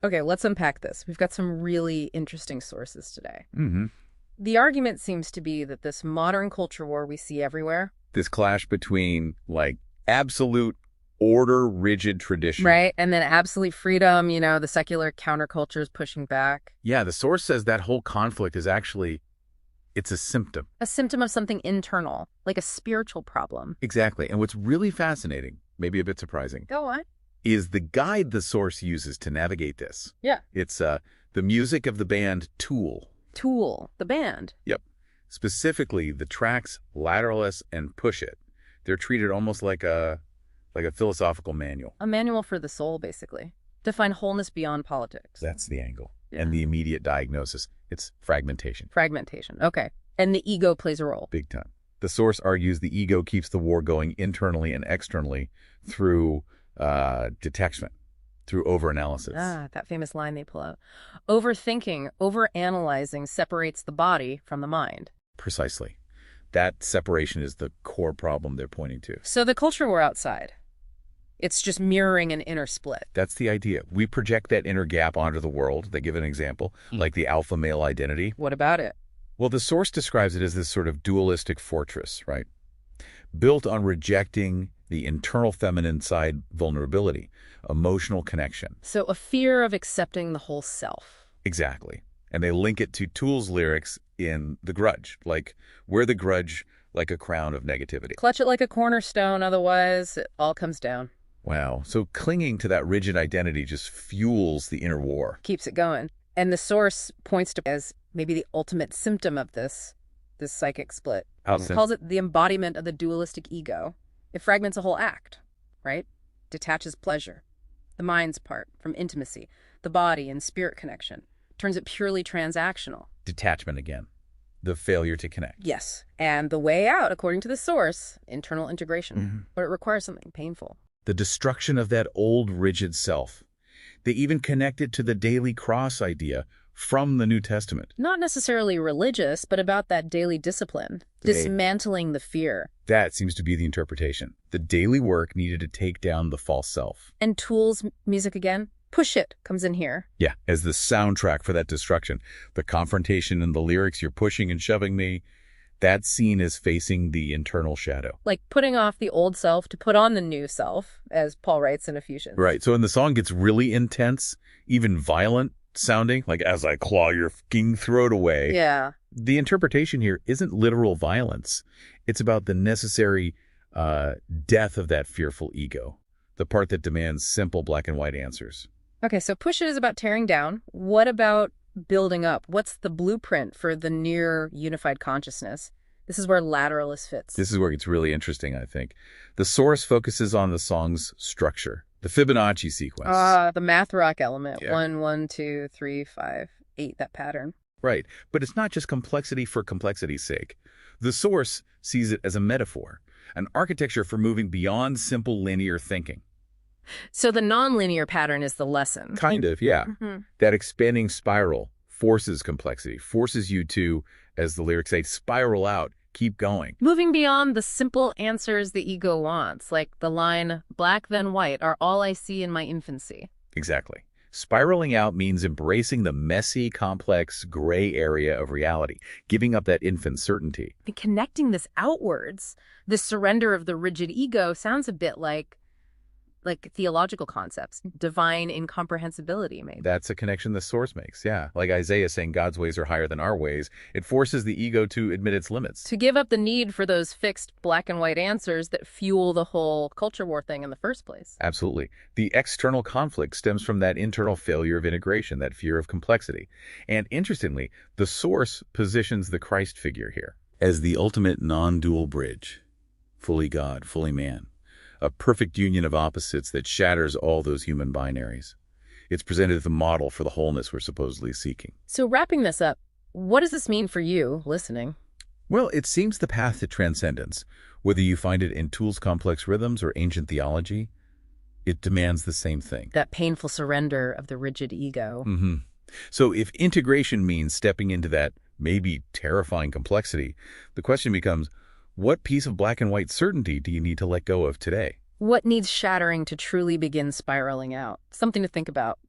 Okay, let's unpack this. We've got some really interesting sources today. Mm-hmm. The argument seems to be that this modern culture war we see everywhere, This clash between, like, absolute order, rigid tradition. right? And then absolute freedom, the secular counterculture is pushing back. Yeah, the source says that whole conflict is actually, it's a symptom. A symptom of something internal, like a spiritual problem. Exactly. And what's really fascinating, maybe a bit surprising, Go on. is the guide the source uses to navigate this. Yeah. It's the music of the band Tool. Tool, the band. Yep. Specifically, the tracks Lateralus and Push It. They're treated almost like a philosophical manual. A manual for the soul, basically. To find wholeness beyond politics. That's the angle. Yeah. And the immediate diagnosis, it's fragmentation. Fragmentation. Okay. And the ego plays a role. Big time. The source argues the ego keeps the war going internally and externally through detachment, through overanalysis. Ah, that famous line they pull out. Overthinking, overanalyzing separates the body from the mind. Precisely. That separation is the core problem they're pointing to. So the culture war outside, it's just mirroring an inner split. That's the idea. We project that inner gap onto the world. They give an example, like the alpha male identity. What about it? Well, the source describes it as this sort of dualistic fortress, right? Built on rejecting the internal feminine side vulnerability, emotional connection. So a fear of accepting the whole self. Exactly. And they link it to Tool's lyrics in The Grudge, like, wear the grudge like a crown of negativity. Clutch it like a cornerstone, otherwise it all comes down. Wow. So clinging to that rigid identity just fuels the inner war. Keeps it going. And the source points to as maybe the ultimate symptom of this psychic split. Calls it the embodiment of the dualistic ego. It fragments a whole act, right? Detaches pleasure, the mind's part, from intimacy, the body and spirit connection. Turns it purely transactional. Detachment again. The failure to connect. Yes. And the way out, according to the source, internal integration. Mm-hmm. But it requires something painful. The destruction of that old rigid self. They even connect it to the daily cross idea from the New Testament. Not necessarily religious, but about that daily discipline. Dismantling the fear. That seems to be the interpretation. The daily work needed to take down the false self. And Tool's music again? Push It comes in here. Yeah, as the soundtrack for that destruction. The confrontation and the lyrics, you're pushing and shoving me. That scene is facing the internal shadow. Like putting off the old self to put on the new self, as Paul writes in Ephesians. Right, so when the song gets really intense, even violent sounding, like as I claw your fucking throat away. Yeah. The interpretation here isn't literal violence. It's about the necessary death of that fearful ego, the part that demands simple black and white answers. Okay, so Push It is about tearing down. What about building up? What's the blueprint for the near unified consciousness? This is where Lateralus fits. This is where it's really interesting, I think. The source focuses on the song's structure, the Fibonacci sequence. The math rock element. Yeah. 1, 1, 2, 3, 5, 8, that pattern. Right, but it's not just complexity for complexity's sake. The source sees it as a metaphor, an architecture for moving beyond simple linear thinking. So the nonlinear pattern is the lesson. Kind of, yeah. Mm-hmm. That expanding spiral forces complexity, forces you to, as the lyrics say, spiral out, keep going. Moving beyond the simple answers the ego wants, like the line, black then white are all I see in my infancy. Exactly. Spiraling out means embracing the messy, complex, gray area of reality, giving up that infant certainty. And connecting this outwards, the surrender of the rigid ego sounds a bit like theological concepts, divine incomprehensibility, maybe. That's a connection the source makes, yeah. Like Isaiah saying God's ways are higher than our ways. It forces the ego to admit its limits. To give up the need for those fixed black and white answers that fuel the whole culture war thing in the first place. Absolutely. The external conflict stems from that internal failure of integration, that fear of complexity. And interestingly, the source positions the Christ figure here as the ultimate non-dual bridge. Fully God, fully man. A perfect union of opposites that shatters all those human binaries. It's presented as the model for the wholeness we're supposedly seeking. So wrapping this up, what does this mean for you listening? Well, it seems the path to transcendence, whether you find it in Tool's complex rhythms or ancient theology, it demands the same thing. That painful surrender of the rigid ego. Mm-hmm. So if integration means stepping into that maybe terrifying complexity, the question becomes, what piece of black and white certainty do you need to let go of today? What needs shattering to truly begin spiraling out? Something to think about.